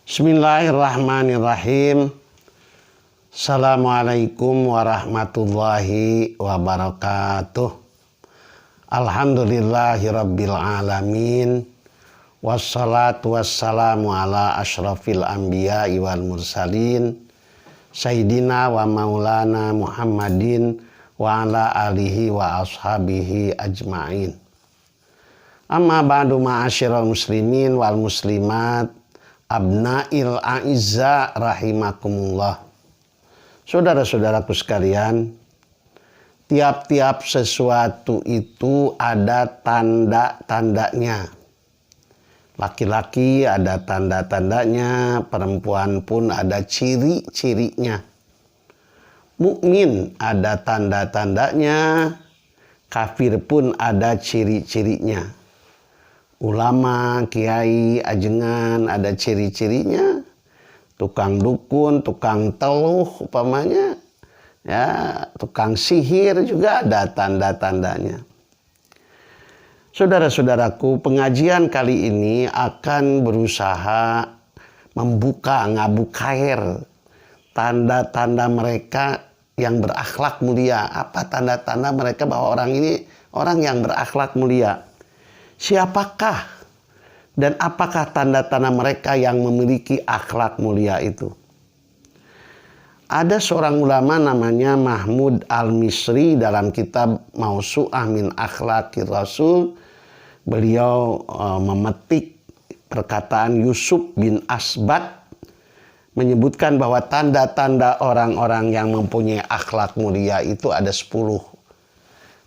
Bismillahirrahmanirrahim. Assalamualaikum warahmatullahi wabarakatuh. Alhamdulillahirabbil alamin. Wassalatu wassalamu ala asyrafil anbiya'i wal mursalin. Sayyidina wa maulana Muhammadin wa ala alihi wa ashabihi ajma'in. Amma ba'du ma'asyiral muslimin wal muslimat, abnail a'izza rahimakumullah. Saudara-saudaraku sekalian, tiap-tiap sesuatu itu ada tanda-tandanya. Laki-laki ada tanda-tandanya, perempuan pun ada ciri-cirinya. Mukmin ada tanda-tandanya, kafir pun ada ciri-cirinya. Ulama, kiai, ajengan ada ciri-cirinya. Tukang dukun, tukang teluh umpamanya, ya, tukang sihir juga ada tanda-tandanya. Saudara-saudaraku, pengajian kali ini akan berusaha membuka ngabukair tanda-tanda mereka yang berakhlak mulia. Apa tanda-tanda mereka bahwa orang ini orang yang berakhlak mulia? Siapakah dan apakah tanda-tanda mereka yang memiliki akhlak mulia itu? Ada seorang ulama namanya Mahmud Al-Misri dalam kitab Mausu'ah min Akhlaqir Rasul. Beliau memetik perkataan Yusuf bin Asbat, menyebutkan bahwa tanda-tanda orang-orang yang mempunyai akhlak mulia itu ada 10.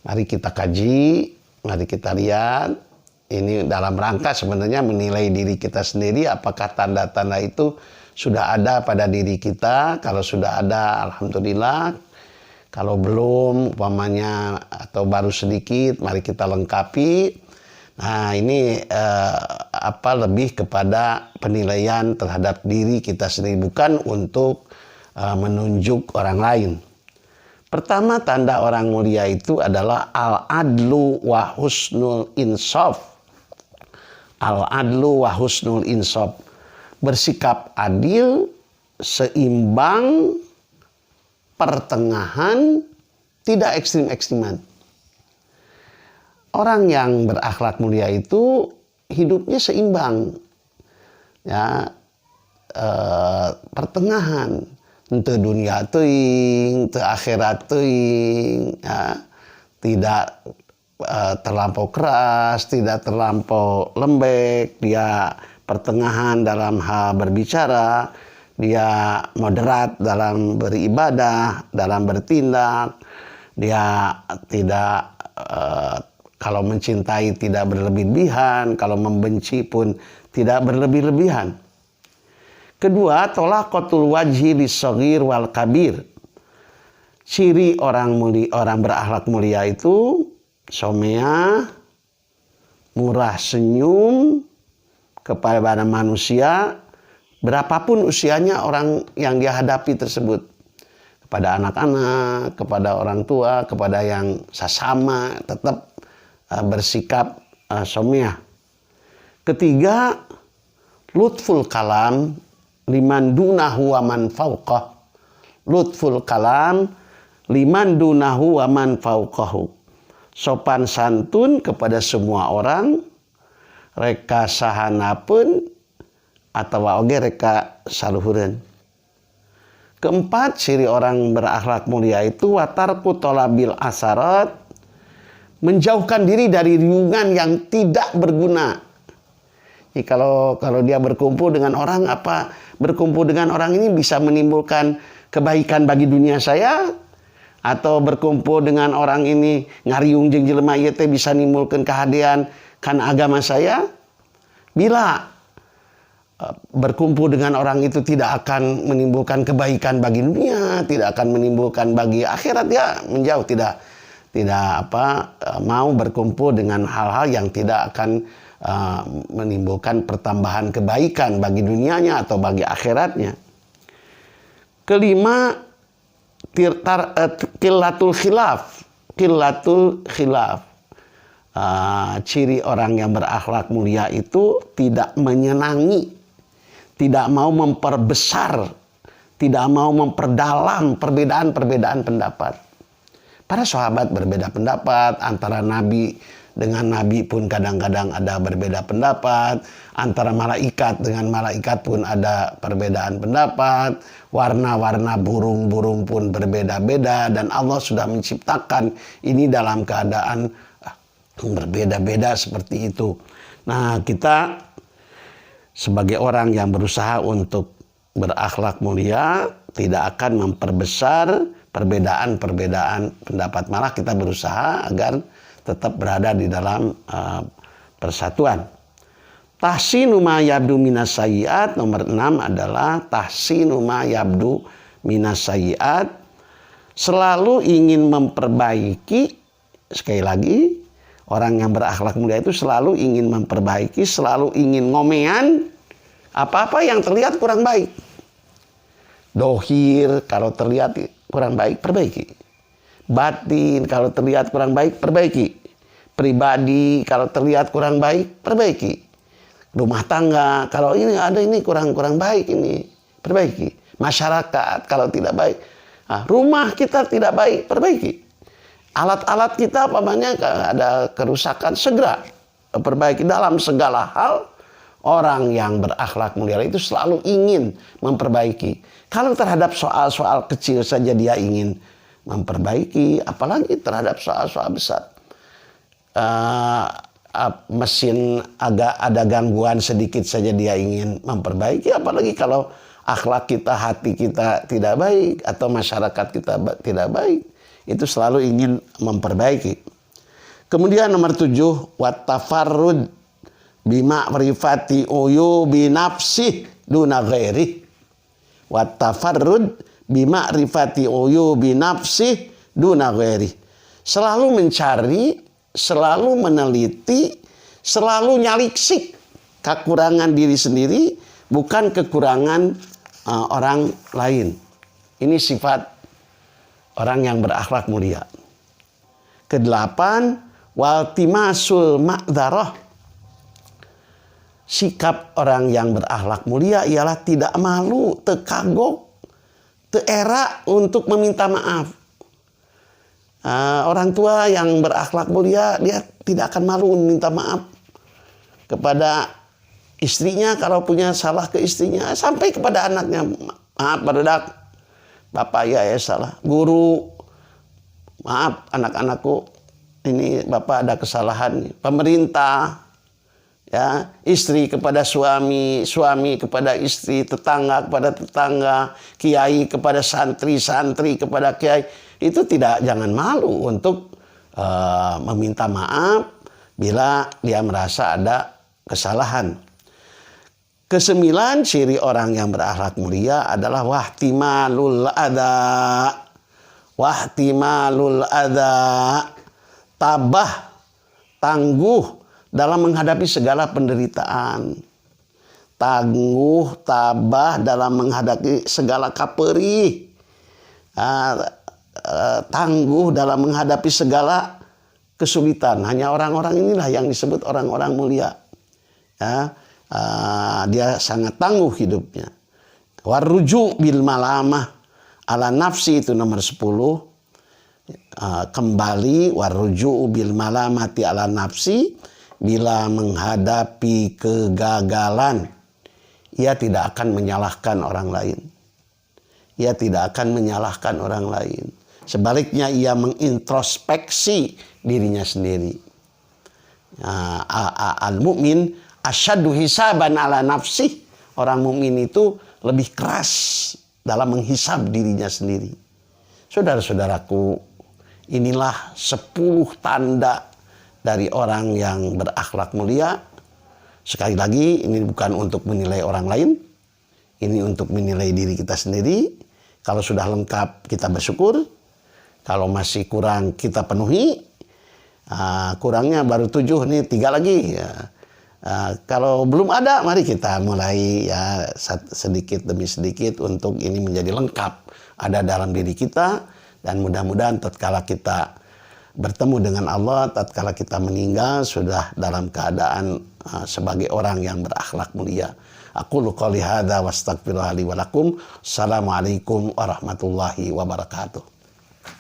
Mari kita kaji, mari kita lihat. Ini dalam rangka sebenarnya menilai diri kita sendiri, apakah tanda-tanda itu sudah ada pada diri kita. Kalau sudah ada, alhamdulillah. Kalau belum, umpamanya atau baru sedikit, mari kita lengkapi. Nah, ini lebih kepada penilaian terhadap diri kita sendiri, bukan untuk menunjuk orang lain. Pertama, tanda orang mulia itu adalah al-adlu wa husnul insaf. Al-adlu wa husnul insaf. Bersikap adil, seimbang, pertengahan, tidak ekstrim-ekstriman. Orang yang berakhlak mulia itu hidupnya seimbang, ya, pertengahan, ente dunia teuing, teu akhirat teuing, ya, tidak terlampau keras, tidak terlampau lembek, dia pertengahan dalam hal berbicara, dia moderat dalam beribadah, dalam bertindak, dia tidak kalau mencintai tidak berlebih-lebihan, kalau membenci pun tidak berlebih-lebihan. Kedua, tolaqatul wajhi lis-shaghir wal kabir. Ciri orang berakhlak mulia itu somea, murah senyum kepada manusia, berapapun usianya orang yang dia hadapi tersebut. Kepada anak-anak, kepada orang tua, kepada yang sesama, tetap bersikap somea. Ketiga, lutful kalam liman dunahu wa man fauqah. Lutful kalam liman dunahu wa man fauqahu. Sopan santun kepada semua orang, reka sahanapeun atawa oge reka saluhureun. Keempat, ciri orang berakhlak mulia itu watarku tolabil asarat, menjauhkan diri dari lingkungan yang tidak berguna. Jadi kalau dia berkumpul dengan orang, berkumpul dengan orang ini bisa menimbulkan kebaikan bagi dunia saya, atau berkumpul dengan orang ini ngariung jeung jelema ieu teh bisa nimbulkeun kahadian kana agama saya. Bila berkumpul dengan orang itu tidak akan menimbulkan kebaikan bagi dunia, tidak akan menimbulkan bagi akhirat, ya menjauh, tidak mau berkumpul dengan hal-hal yang tidak akan menimbulkan pertambahan kebaikan bagi dunianya atau bagi akhiratnya. Kelima, qillatul khilaf. Ciri orang yang berakhlak mulia itu tidak menyenangi tidak mau memperbesar, tidak mau memperdalam perbedaan-perbedaan pendapat. Para sahabat berbeda pendapat, antara nabi dengan nabi pun kadang-kadang ada berbeda pendapat, antara malaikat dengan malaikat pun ada perbedaan pendapat, warna-warna burung-burung pun berbeda-beda, dan Allah sudah menciptakan ini dalam keadaan berbeda-beda seperti itu. Nah, kita sebagai orang yang berusaha untuk berakhlak mulia tidak akan memperbesar perbedaan-perbedaan pendapat, malah kita berusaha agar tetap berada di dalam persatuan. Tahsinu ma yabdu minas sayyi'at, nomor 6 adalah tahsinu ma yabdu minas sayyi'at, selalu ingin memperbaiki. Sekali lagi, orang yang berakhlak mulia itu selalu ingin memperbaiki, selalu ingin ngomean apa-apa yang terlihat kurang baik. Dohir, kalau terlihat kurang baik, perbaiki. Batin, kalau terlihat kurang baik, perbaiki. Pribadi, kalau terlihat kurang baik, perbaiki. Rumah tangga, kalau ini ada ini kurang baik, ini perbaiki. Masyarakat, kalau tidak baik. Nah, rumah kita tidak baik, perbaiki. Alat-alat kita, apabila ada kerusakan, segera perbaiki. Dalam segala hal, orang yang berakhlak mulia itu selalu ingin memperbaiki. Kalau terhadap soal-soal kecil saja dia ingin memperbaiki, apalagi terhadap soal-soal besar. Mesin agak ada gangguan sedikit saja dia ingin memperbaiki, apalagi kalau akhlak kita, hati kita tidak baik, atau masyarakat kita tidak baik, itu selalu ingin memperbaiki. Kemudian nomor 7, wattafarrud bima rifati uyubi nafsih duna ghairi. Wattafarrud bima rifati uyubi nafsih duna ghairi. Selalu mencari, selalu meneliti, selalu nyaliksik kekurangan diri sendiri, bukan kekurangan orang lain. Ini sifat orang yang berakhlak mulia. Kedelapan, waltimasul ma'dzarah. Sikap orang yang berakhlak mulia ialah tidak malu, tekagok, teera untuk meminta maaf. Orang tua yang berakhlak mulia, dia tidak akan malu meminta maaf kepada istrinya kalau punya salah ke istrinya, sampai kepada anaknya. Maaf barudak, bapak ya salah. Guru, maaf anak-anakku, ini bapak ada kesalahan. Pemerintah, ya, istri kepada suami, suami kepada istri, tetangga kepada tetangga, kiai kepada santri, santri kepada kiai. Itu jangan malu untuk meminta maaf bila dia merasa ada kesalahan. Kesembilan, ciri orang yang berakhlak mulia adalah wahtimalul adza. Wahtimalul adza, tabah, tangguh dalam menghadapi segala penderitaan. Tangguh, tabah dalam menghadapi segala kaperi. Tangguh dalam menghadapi segala kesulitan. Hanya orang-orang inilah yang disebut orang-orang mulia. Ya, dia sangat tangguh hidupnya. Warruju bil malamah ala nafsi, itu nomor 10. Kembali, warruju bil malamati ala nafsi, bila menghadapi kegagalan, ia tidak akan menyalahkan orang lain. Ia tidak akan menyalahkan orang lain. Sebaliknya, ia mengintrospeksi dirinya sendiri. Al-mu'min asyaddu hisaban ala nafsih. Orang mukmin itu lebih keras dalam menghisab dirinya sendiri. Saudara-saudaraku, inilah 10 tanda dari orang yang berakhlak mulia. Sekali lagi, ini bukan untuk menilai orang lain. Ini untuk menilai diri kita sendiri. Kalau sudah lengkap, kita bersyukur. Kalau masih kurang, kita penuhi. Kurangnya baru 7, nih 3 lagi. Kalau belum ada, mari kita mulai ya sedikit demi sedikit untuk ini menjadi lengkap. Ada dalam diri kita. Dan mudah-mudahan tatkala kita bertemu dengan Allah, tatkala kita meninggal, sudah dalam keadaan sebagai orang yang berakhlak mulia. Aqulu qouli hadza wastaghfirullaha li wa lakum. Assalamualaikum warahmatullahi wabarakatuh.